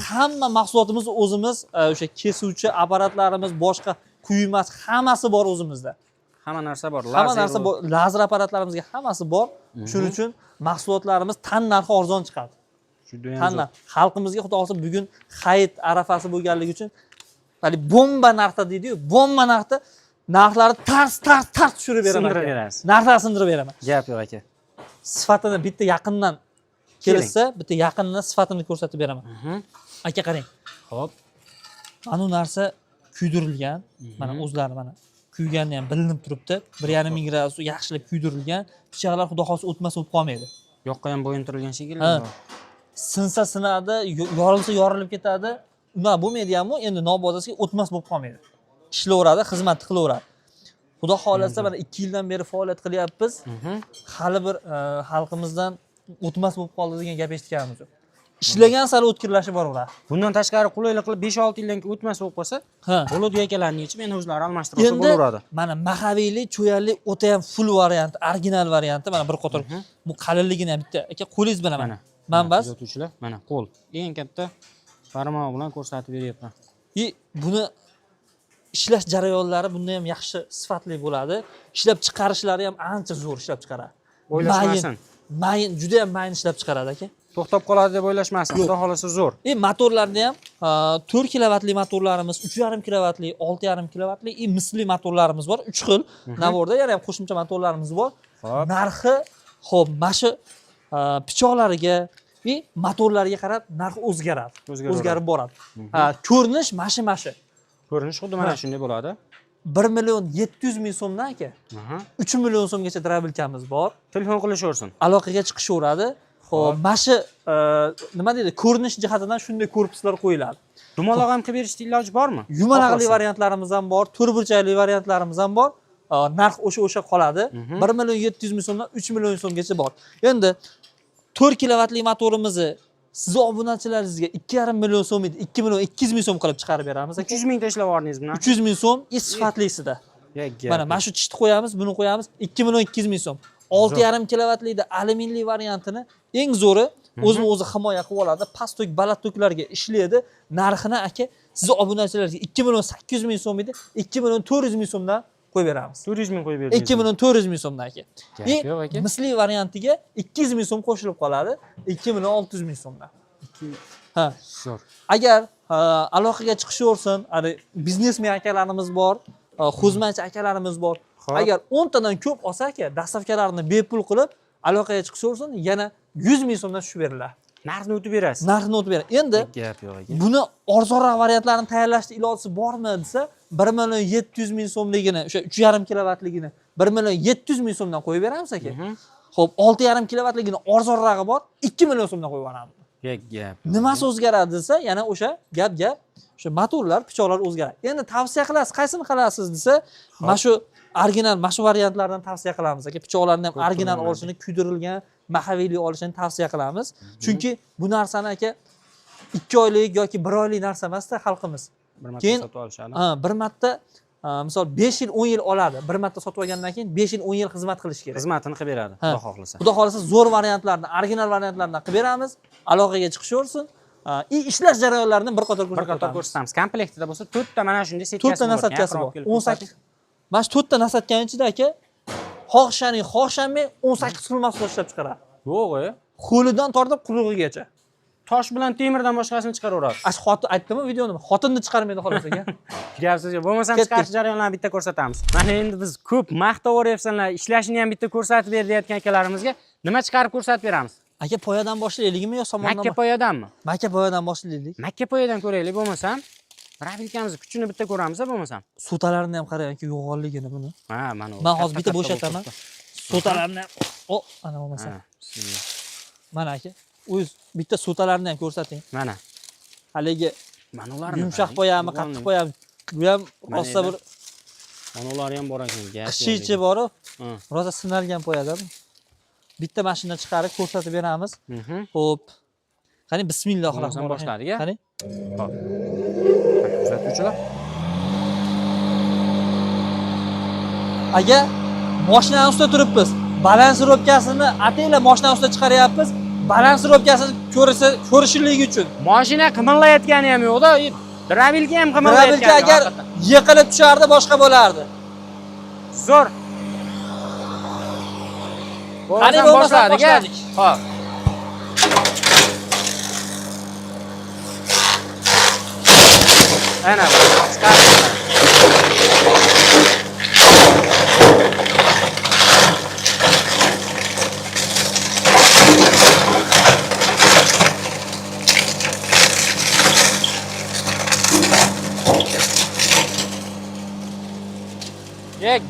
hamma mahsulotimiz o'zimiz, o'sha kesuvchi apparatlarimiz, boshqa kuymas, hammasi bor o'zimizda. Hamma narsa bor. Hamma narsa bor. Lazer apparatlarimizga hammasi bor. Shuning uchun mahsulotlarimiz tan narxi arzon chiqadi. Tan xalqimizga xudo xolsa bugun hayit arafasi bo'lganligi uchun hali bomba narxda deydi-yu, bomba narxda narxlarni tars tushirib beraman. Narxlarni sindirib beraman. Gap yo'q aka. Sifatini bitta yaqindan kelsa, bitta yaqindan sifatini ko'rsatib beraman. Aka qarang. Xo'p. Mana bu narsa kuydirilgan. Mana o'zlari mana kuygani ham bilinib turibdi. 1,5 ming gradus yaxshilab kuydirilgan. Pichoqlar xudo xolsa o'tmas bo'lib qolmaydi. Yoqqa ham bo'yintirilgan shekilli. Sinsa sinadi, yorilsa yorilib ketadi. Unaqa bo'lmaydi-ku, endi nobozasiga o'tmas bo'lib qolmaydi. Ishlayveradi, xizmat qilaveradi. Xudo xolasa mana 2 yildan beri faoliyat qilyapmiz. Hali bir xalqimizdan o'tmas bo'lib qoldi degan gap eshitganimiz yo'q. Ishlagan sari o'tkirlashi boraveradi. Bundan tashqari qulaylik qilib 5-6 yildan keyin o'tmas bo'lib qolsa, bo'lib yakalarni yechib endi o'zlari almashtirib bo'laveradi. Mana mahaviylik, cho'yarlik o'ta ham full varianti, original varianti mana bir qator. Bu qalinligini ham bitta aka qo'lingiz bilan mana. Manbas. Kuzatuvchilar, mana qo'l. Eng katta barmoq bilan ko'rsatib beryapman. Buni ishlash jarayonlari bunda ham yaxshi sifatli bo'ladi. Ishlab chiqarishlari ham ancha zo'r ishlab chiqaradi. O'ylashmasin. Mayin, juda ham mayin ishlab chiqaradi aka. To'xtab qoladi deb o'ylashmasin. Xudo xolasa zo'r. Motorlarda ham 4 kilovatli motorlarimiz, 3,5 kilovatli, 6,5 kilovatli misli motorlarimiz bor. 3 xil. Navorda yana ham qo'shimcha motorlarimiz bor. Narxi xo'p, mana shu pichoqlariga va motorlariga qarab narxi o'zgaradi. O'zgarib boradi. Ko'rinish mashi. Ko'rinish xuddi mana shunday bo'ladi. 1,7 ming so'mdan aka. 3 million so'mgacha drabilkamiz bor. Telefon qilishaversin. Aloqaga chiqishaveradi. Xo'p, mashi nima deydi? Ko'rinish jihatidan shunday korpuslar qo'yiladi. Dumaloq ham qilib berishning iloji bormi? Yumalaqli variantlarimiz ham bor, to'rtburchakli variantlarimiz ham bor. Narx o'sha qoladi. 1,7 ming so'mdan 3 million so'mgacha bor. Endi 4 kilovatli motorimizni siz obunachilaringizga 2,5 million so'm edi, 2 million 200 ming so'm qilib chiqarib beramiz. 300 ming tashlab yuborдingiz buni. 300 ming so'm sifatlisida. Mana shu chishni qo'yamiz, buni qo'yamiz 2 million 200 ming so'm. 6,5 kilovatlikda alyuminli variantini eng zo'ri o'zini himoya qilib oladi, past-tok, baland-toklarga ishlaydi. Narxini aka siz obunachilaringizga 2 million 800 ming so'm edi, 2 million 400 ming so'mdan qo'yib beramiz. 400 ming qo'yib beramiz. 2 million 400 ming so'mdan aka. Misli variantiga 200 ming so'm qo'shilib qoladi, 2 million 600 ming so'mdan. Zo'r. Agar aloqaga chiqishaversin, biznesmen akalarimiz bor, xizmatchi akalarimiz bor. Agar 10 tadan ko'p olsa aka, dastavkalarni bepul qilib aloqaga chiqishaversin, yana 100 ming so'mdan tushib beriladi. Narxni o'tib berasiz. Narxni o'tib beradi. Endi gap yo'q aka. Buni arzonroq variantlarini tayyorlashda ilojisi bormi desa, 1 million 700 ming so'mligini, o'sha 3,5 kilovatligini 1 million 700 ming so'mdan qo'yib beramiz aka. Xo'p, 6,5 kilovatligini arzonrog'i bor, 2 million so'mdan qo'yib beramiz. Gap. Nimasi o'zgaradi desa, yana o'sha gap, o'sha motorlar, pichoqlar o'zgaradi. Endi tavsiya qilasiz, qaysini qilasiz desa, mana shu original, mana shu variantlardan tavsiya qilamiz aka. Pichoqlarni ham original olishini, kuydirilgan, mahaviylik olishini tavsiya qilamiz. Chunki bu narsani aka 2 oylik yoki 1 oylik narsa emas-da xalqimiz. Keyin sotib olishadi. Bir marta misol 5 yil, 10 yil oladi. Bir marta sotib olgandan keyin 5 yil, 10 yil xizmat qilish kerak. Xizmatini qilib beradi, xudo xohlasa. Xudo xohlasa zo'r variantlarni, original variantlarni qilib beramiz. Aloqaga chiqishaversin. Ishlash jarayonlarini bir qator ko'rsatamiz. Komplektida bo'lsa 4 ta mana shunday setkasi bor. 4 ta nasatkasi bor. 18. Mana shu 4 ta nasatkan ichida aka xohshamay 18 xil mahsulot ishlab chiqaradi. Yo'q-e. Qo'lidan tortib qulog'igacha. Tosh bilan temirdan boshqasini chiqaraveradi. Xotin aytdimmi videoni? Xotinni chiqarmaydi xolos aka. Gapsiz yo'q. Bo'lmasam chiqarish jarayonlarini bitta ko'rsatamiz. Mana endi biz ko'p maqtaveryapsanlar, ishlashini ham bitta ko'rsatib ber deyotgan akalarimizga nima chiqarib ko'rsatib beramiz? Aka poyadan boshlaylikmi yo somondan? Makka poyadanmi? Makka poyadan boshlaylik. Makka poyadan ko'raylik bo'lmasam. Rabilkamizni kuchini bitta ko'ramiz bo'lmasam. Sutalarini ham qarang-ki, yo'g'onligini buni. Mana u. Men hozir bitta bo'shataman. Sutalarini ana bo'lmasa. Mana aka. O'z bitta sutalarni ham ko'rsating. Mana. Haligi mana ularni yumshoq poyami, qattiq poyami. Bu ham rosa bir mana ular ham bor ekan. Qishichi bor-ku. Rosa sinalgan poyada. Bitta mashina chiqarib ko'rsatib beramiz. Xo'p. Qani bismillahirrohmanirrohim boshladik a. Qani. Xo'p. Kuzatuvchilar. Aka, mashinani ustida turibmiz. Balansirovkasini ataylar mashina ustida chiqaryapmiz. balansировkasini ko'rishinligi uchun. Mashina qimirlayotgani ham yo'qda, drabilka ham qimirlayotgani. Drabilka agar yiqilib tushardi, boshqa bo'lardi. Zo'r. Qani boshladik. Xo'p. Ana, chiqardik.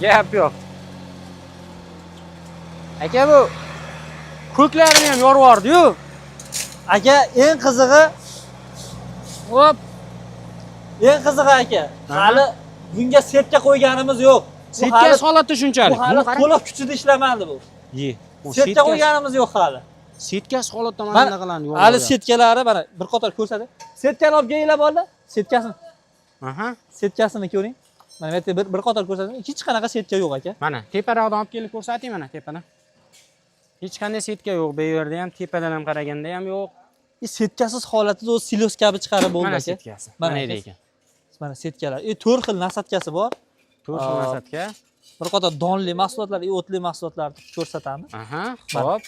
Gap yo'q. Aka bu ko'klarini ham yorib yubordi-yu. Aka, eng qizig'i, Hop. eng qizig'i aka, hali bunga setka qo'yganimiz yo'q. Setkasi holatda shunchalik. Bu hali to'liq kuchida ishlamadi bu. Setka qo'yganimiz yo'q hali. Setkasi holatda mana bunaqalarni yo'q. Hali setkalari mana bir qator ko'rsatadi. Setkani olib kelinglar bo'ldi. Setkasini. Aha. Setkasini ko'ring. Mana bu yerda bir qator ko'rsating. Hech qanaqa setka yo'q aka. Mana teparoqdan olib kelib ko'rsating mana tepadan. Hech qanday setka yo'q. Bu yerda ham tepadan ham qaraganda ham yo'q. Setkasiz holatida o'z silos kabi chiqarib bo'ldi Mana aka. setkasi. Mana edi ekan. Mana setkalar. 4 xil nasatkasi bor. 4 xil nasatka. Bir qator donli mahsulotlar, o'tli mahsulotlarni ko'rsatamiz. Aha, xo'p.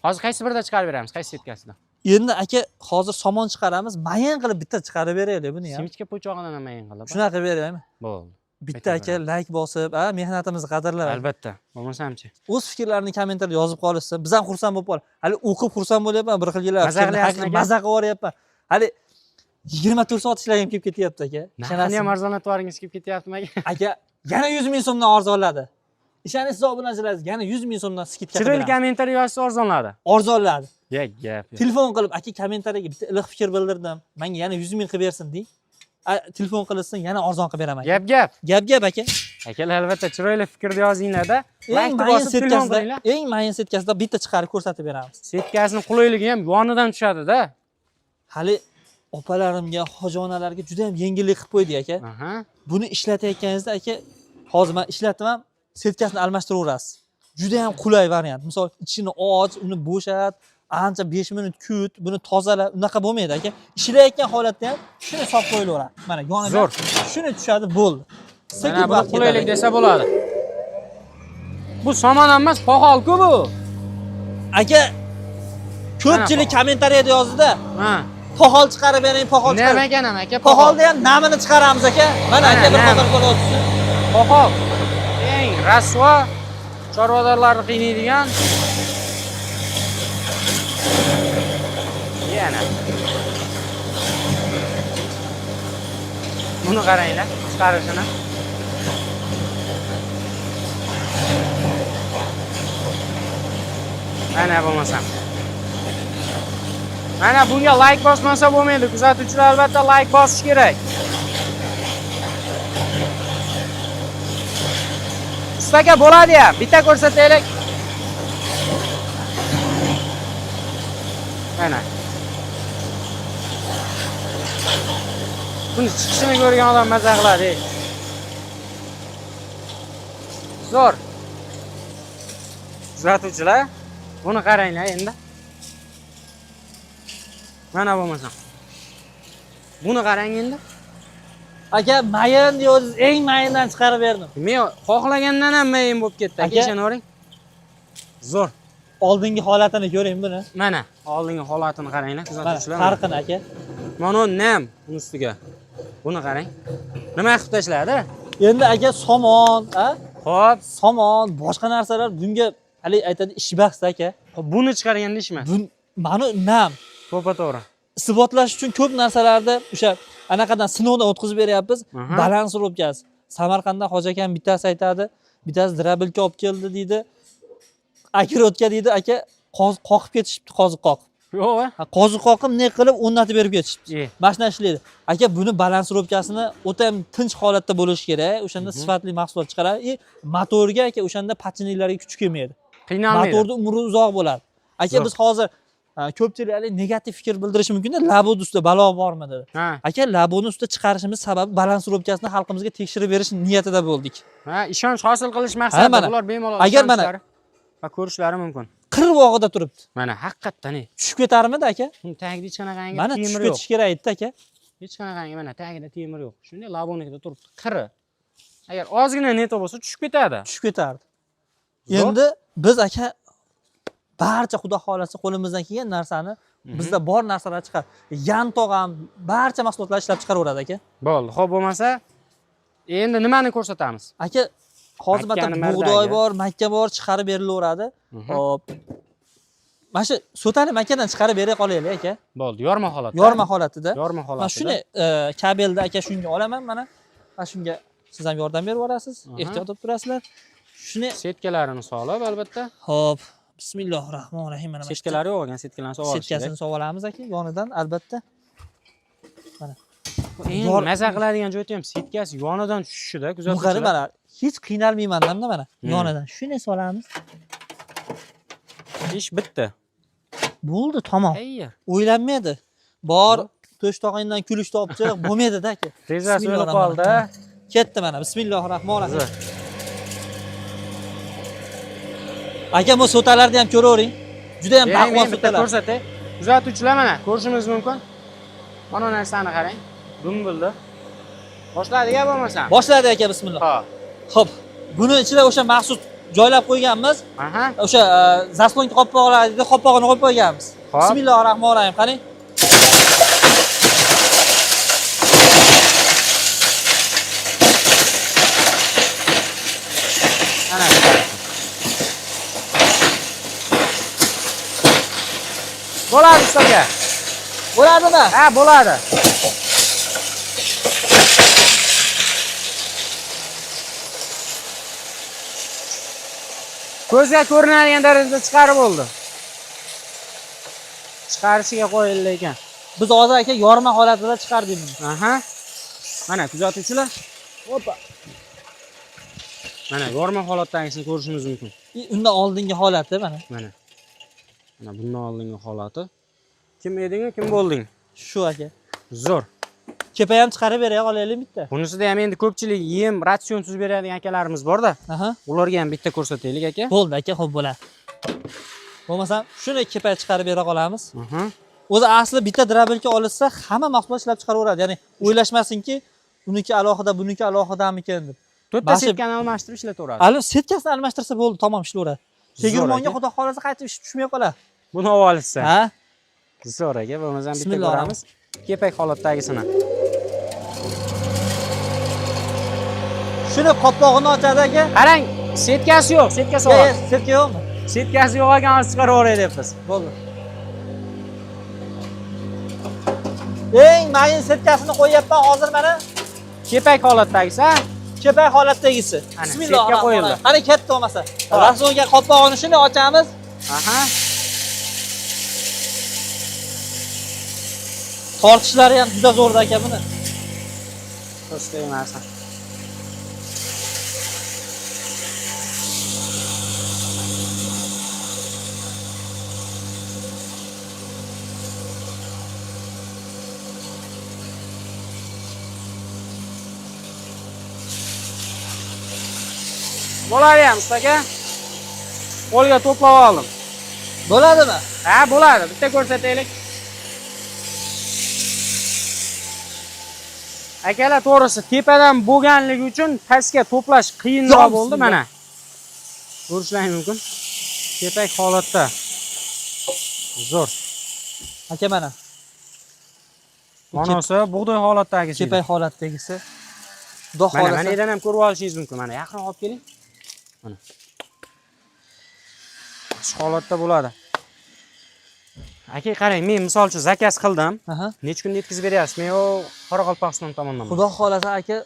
Hozir qaysi birida chiqarib beramiz? Qaysi setkasidan? Endi aka, hozir somon chiqaramiz. Mayin qilib bitta chiqarib beraylik buni ham. Simichka po'chog'idan ham mayin qilib. Shunaqa beraymi? Bo'ldi. Bitta aka like bosib, mehnatimizni qadrlab. Albatta. Bo'lmasamchi. O'z fikrlarini kommentariyada yozib qolishsin. Biz ham xursand bo'lib qoldik. Hali o'qib xursand bo'lyapman, bir xil yillar. Maza qilib yuboryapman. Hali 24 soat ishlagim kelib ketyapti aka. Narxini ham arzonlatvoringiz kelib ketyaptimi aka? Aka, yana 100 ming so'mdan arzonladi. Ishoningiz obunachilaringiz yana 100 ming so'mdan skidka qiladi. Chiroyli kommentariy yozsa arzonladi. Arzonladi. Gap. Telefon qilib, aka kommentariyaga bitta iliq fikr bildirdim. Menga yana 100 ming qilib bersin deng. Telefon qilsin, yana arzon qilib beraman. Gap aka. Akalar albatta chiroyli fikrni yozinglar-da. Eng mayin setkasida, eng mayin setkasida bitta chiqarib ko'rsatib beramiz. Setkasining qulayligi ham yonidan tushadi-da. Hali opalarimga, hojonalarga juda ham yengillik qilib qo'ydik aka. Aha. Buni ishlatayotganingizda aka, hozir men ishlatdim ham, setkasini almashtiraverasiz. Juda ham qulay variant. Misol, ichini och, uni bo'shat, ancha 5 minut kut, buni tozala, unaqa bo'lmaydi aka. Ishlayotgan holatda ham shuni solib qo'yilaveradi. Mana yoniga shuni tushadi, bo'ldi. Mana bu qulaylik desa bo'ladi. Bu somon emas, poxol-ku bu. Aka, ko'pchilik kommentariyada yozdi-da. Ha. Poxol chiqarib bering, poxol chiqarib. Nima ekan ham aka? Poxolda ham namini chiqaramiz aka. Mana aka bir qator bo'lyapti. Poxol. Eng rasvo chorvadorlarni qiynaydigan. Yana. Buni qaranglar, chiqarishini. Mana bo'lmasam. Mana bunga like bosmasa bo'lmaydi. Kuzatuvchilar albatta like bosish kerak. Ustaga bo'ladi ham. Bitta ko'rsataylik. Mana. Buni chiqishini ko'rgan odam maza qiladi. Zo'r. Kuzatuvchilar, buni qaranglar endi. Mana bo'lmasam. Buni qarang endi. Aka, mayin deysiz, eng mayindan chiqarib berdim. Men xohlagandan ham mayin bo'lib ketdi. Aka, ishonavering. Zo'r. Oldingi holatini ko'ring buni. Mana, oldingi holatini qaranglar, kuzatuvchilar. Farqini aka. Mana nam uni ustiga. Buni qarang. Nima qilib tashladi? Endi aka somon, Xo'p, somon, boshqa narsalar bunga hali aytadi ish bahs aka. buni chiqarganda ishmas. Mana nam. To'g'ri. Isbotlash uchun ko'p narsalarni o'sha anaqadan sinovdan o'tkazib beryapmiz. Balansировкasi. Samarqanddan hoji akam bittasi aytadi, bittasi drabilka olib keldi deydi. Akirotka deydi, aka qoqib ketishibdi, qoziq qoqib. Yo'q. Qoziq qoqib ne qilib o'rnatib berib ketishibdi. Mashina ishlaydi. Aka buni balansировкасini o'ta ham tinch holatda bo'lishi kerak. O'shanda sifatli mahsulot chiqaradi. Motorga aka o'shanda patchinliklarga kuch kelmaydi. Qiynalmaydi. Motorning umri uzoq bo'ladi. Aka biz hozir ko'pchilik negativ fikr bildirishi mumkin-da, labod ustida balo bormi dedi. Aka, labodni ustida chiqarishimiz sababi balansировкасini xalqimizga tekshirib berish niyatida bo'ldik. Ishonch hosil qilish maqsadida bular bemalol agar mana va ko'rishlari mumkin. qirvog'ida turibdi. Mana haqiqatdan Tushib ketarmidi aka? tagida hech qanaqangi Mana tushib temir yo'q. ketish kerak edi aka. Hech qanaqangi mana tagida temir yo'q. Shunday labonikda turibdi, qiri. Agar ozgina neto bo'lsa tushib ketadi. Tushib ketardi. Endi biz aka barcha xudo xolasa qo'limizdan kelgan narsani bizda bor narsalar chiqar. Yantoq ham barcha mahsulotlar ishlab chiqaraveradi aka. Bo'ldi. Xo'p bo'lmasa, endi nimani ko'rsatamiz? Aka hozir Makkani mana bug'doy mardagi. bor, makka bor, chiqarib berilaveradi. Hop. Mana shu so'tani makkadan chiqarib bera qolaylik aka. Bo'ldi, yorma holatda. Yorma holatida. Yorma holatida. Mana shuni kabelni aka shunga olaman mana. Mana shunga siz ham yordam berib yuborasiz. Ehtiyot bo'lib turasizlar. Shuni setkalarini solib albatta. hop. Bismillahirrohmanirrohim. Mana Setkalari yo'q ekan, setkalarni solib olishdik. setkasini solib olamiz aka yonidan albatta. Mana. Eng maza qiladigan joyi ham setkasi yonidan tushishida, Bu kuzatuvchilar. qarab mana hech qiynalmayman hamda mana yonidan shuni solamiz. Ish bitdi. Bo'ldi, tamom. Ayya. O'ylanmaydi. Bor to'shtog'ingdan kulish topchiq bo'lmaydi-da aka. Tezasi o'lib qoldi. Ketdi mana. Bismillahirrohmanirrohim. Aka, bu so'talarni ham ko'ravering. Juda ham baquvvat bitta so'talar. ko'rsatay. Kuzatuvchilar mana ko'rishingiz mumkin. Mana narsani qarang. Dumbildi. Boshladiga bo'lmasam. Boshladi aka, bismillah. Ha. Xo'p, buni ichida o'sha maxsus joylab qo'yganmiz. Aha. O'sha zaslonka qopqoqlar deydi, qopqog'ini qo'yib qo'yganmiz. Hop. Bismillahirrohmanirrohim. Qarang. Ana. Bo'ladi ustoga. Bo'ladimi? Ha, bo'ladi. Ko'zga ko'rinadigan darajada chiqarib bo'ldi. Chiqarishiga qo'yildi ekan. Biz hozir aka yorma holatida chiqardik buni. Aha. Mana kuzatuvchilar. Hoppa. Mana yorma holatdagisini ko'rishingiz mumkin. Undan oldingi holati mana. Mana. Mana bundan oldingi holati. Kim eding, kim bo'lding? Shu aka. Zo'r. Kepa ham chiqarib beray qolaylik bitta. Bunisida ham endi ko'pchilik yem ratsionsiz beradigan akalarimiz bor-da. Aha. Ularga ham bitta ko'rsataylik aka. Bo'ldi aka, xo'p bo'ladi. Bo'lmasam shuni kepa chiqarib bera qolamiz. Aha. O'zi asli bitta drabelka olinsa hamma mahsulot ishlab chiqaraveradi. Ya'ni o'ylashmasinki, uniki alohida, buniki alohidamikan deb. To'rtta setkani almashtirib ishlataveradi. Hali setkasini almashtirsa bo'ldi, tamom ishlaveradi. Tegirmonga xudo xolasa qaytib ish tushmay qoladi. Buni olib olishsa. Ha? Zo'r aka, bo'lmasam bitta ko'ramiz. Kepak holatdagisini. Shuni qopqog'ini ochadi aka. Qarang, setkasi yo'q, setkasi bor. Setka yo'qmi? Setkasi yo'q ekan, olib chiqarib yuboray deyapmiz. Bo'ldi. Eng mayin setkasini qo'yapman hozir mana. Kepak holatdagisi, ha? Kepak holatdagisi. Ana, Bismillahirrohmanirrohim. Qani ketdi bo'lmasa. Rasonga qopqog'ini shuni ochamiz. Aha. Tortishlari ham juda zo'r aka buni. To'sta emas. Bo'ladi ham ustoga. Qo'lga to'plab oldim. Bo'ladimi? Ha, bo'ladi. Bitta ko'rsataylik. Akalar, to'g'risi tepadan bo'lganligi uchun pastga to'plash qiyinroq bo'ldi mana. Ko'rishlaring mumkin. Kepak holatda. Zo'r. Aka mana. Monosi bug'doy holatdagisi. Kepak holatdagisi. Xudo Mana xolasa. yerdan ham ko'rib olishingiz mumkin. Mana yaqinroq olib keling. Mana. Shu holatda bo'ladi. Aka qarang, men misol uchun zakaz qildim. Aha. Necha kunda yetkazib beryapsiz? Men yo Qoraqalpog'iston tomonidan. Xudo xolasa aka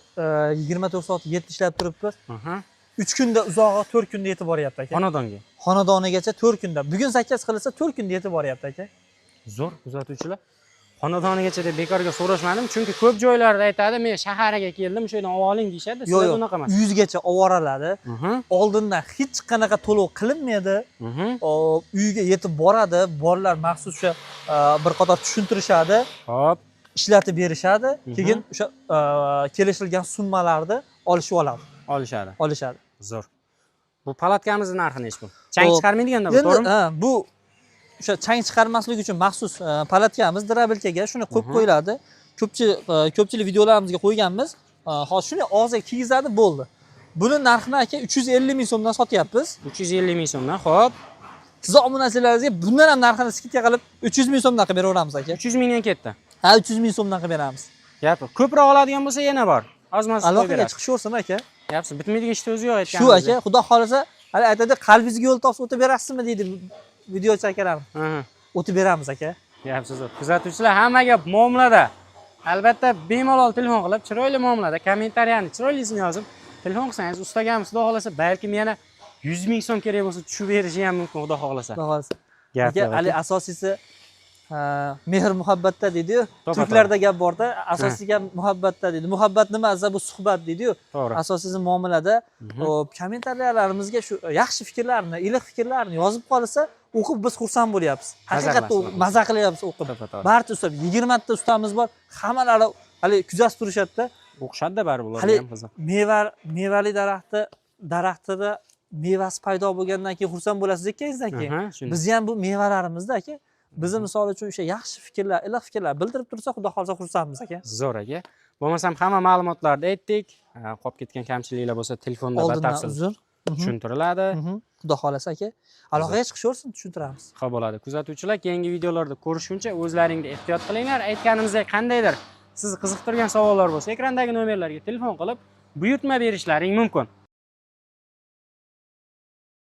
24 soat 7 ishlab turibmiz. Aha. 3 kunda uzog'i 4 kunda yetib boryapti aka. Xonadonga. Xonadonigacha 4 kunda. Bugun zakaz qilinsa 4 kunda yetib boryapti aka. Zo'r kuzatuvchilar. Xonadonigacha deb bekorga so'rashmadim, chunki ko'p joylarda aytadi, men shaharga keldim, shu yerdan olib oling deyshadi. Sizlar unaqa emas. 100 gacha olib boraladi. Oldindan hech qanaqa to'lov qilinmaydi. Uyga yetib boradi, bolalar maxsus o'sha bir qator tushuntirishadi. Hop, ishlatib berishadi. Keyin o'sha kelishilgan summalarni olishib oladi. olishadi. Olishadi. Zo'r. Bu palatkamizning narxi nechi bu? Chang Xo'p. chiqarmaydiganda bu, Endi to'g'rimi? bu o'sha chang chiqarmaslik uchun maxsus palatkamiz drabilkaga shuni qo'yib qo'yiladi. Ko'pchilik videolarimizga qo'yganmiz. Hozir shuni og'ziga kiygizadi, bo'ldi. Buni narxini aka 350 ming so'mdan sotyapmiz. 350 ming so'mdan, xo'p. Siz obunachilaringizga bundan ham narxini skidga qilib 300 ming so'mdan qilib beraveramiz aka. 300 mingdan ketdi. Ha, 300 ming so'mdan qilib beramiz. Gap, ko'proq oladigan bo'lsa yana bor. Ozmas qo'yib Aloqaga beradi. chiqishaversin aka. Gapsiz, bitmaydigan ishni o'zi yo'q Shu aka, xudo xolasa, hali aytadi, qalbingizga yo'l topsa o'tib berasizmi deydi videochi akalar. Aha. O'tib beramiz aka. Gapsiz. Kuzatuvchilar hammaga muomalada. Albatta bemalol telefon qilib, chiroyli muomalada kommentariyani chiroylisini yozib, telefon qilsangiz ustagamiz xudo xolasa balkim yana 100 ming so'm kerak bo'lsa tushib berishi ham mumkin xudo xolasa. Xudo xolasa. Gap Aka, hali asosiysi mehr muhabbatda deydi-yu. To'ppa Turklarda gap bor-da, asosiy gap muhabbatda deydi. Muhabbat nima? Azza bu suhbat deydi-yu. To'g'ri. Asosiysi muomalada. Xo'p, kommentariyalarimizga shu yaxshi fikrlarni, iliq fikrlarni yozib qolsa, o'qib biz xursand bo'lyapmiz. Haqiqatda maza qilyapmiz o'qib. Barcha usta 20 ta ustamiz bor, hammalari hali kuzatib turishadi-da. O'xshadi baribir ular Hali ham qiziq. mevali daraxtida mevasi paydo bo'lgandan keyin xursand bo'lasiz ekaningizdan keyin. Biz ham bu mevalarimizda aka, bizni misol uchun o'sha yaxshi fikrlar, iliq fikrlar bildirib tursa, xudo xolsa xursandmiz aka. Zo'r aka. Bo'lmasam hamma ma'lumotlarni aytdik. Qolib ketgan kamchiliklar bo'lsa telefonda batafsil tushuntiriladi. Xudo xolasa aka, aloqaga chiqishaversin, tushuntiramiz. Xo'p bo'ladi. Kuzatuvchilar, keyingi videolarda ko'rishguncha o'zlaringni ehtiyot qilinglar. Aytganimizdek qandaydir sizni qiziqtirgan savollar bo'lsa, ekrandagi nomerlarga telefon qilib buyurtma berishlaring mumkin.